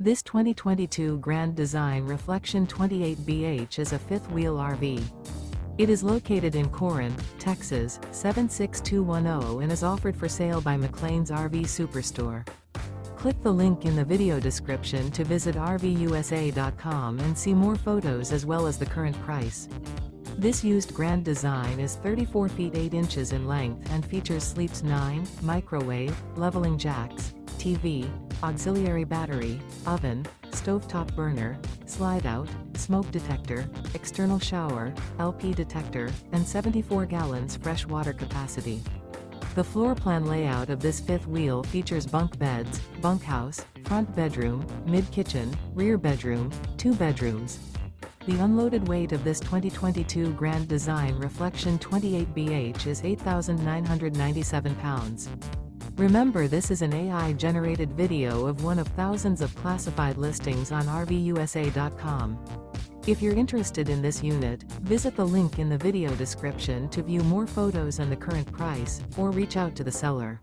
This 2022 Grand Design Reflection 28BH is a fifth-wheel RV. It is located in Corinth, Texas, 76210 and is offered for sale by McClain's RV Superstore. Click the link in the video description to visit RVUSA.com and see more photos as well as the current price. This used Grand Design is 34 feet 8 inches in length and features sleeps 9, microwave, leveling jacks, TV, auxiliary battery, oven, stovetop burner, slide-out, smoke detector, external shower, LP detector, and 74 gallons fresh water capacity. The floor plan layout of this fifth wheel features bunk beds, bunkhouse, front bedroom, mid-kitchen, rear bedroom, 2 bedrooms. The unloaded weight of this 2022 Grand Design Reflection 28BH is 8,997 pounds. Remember, this is an AI-generated video of one of thousands of classified listings on RVUSA.com. If you're interested in this unit, visit the link in the video description to view more photos and the current price, or reach out to the seller.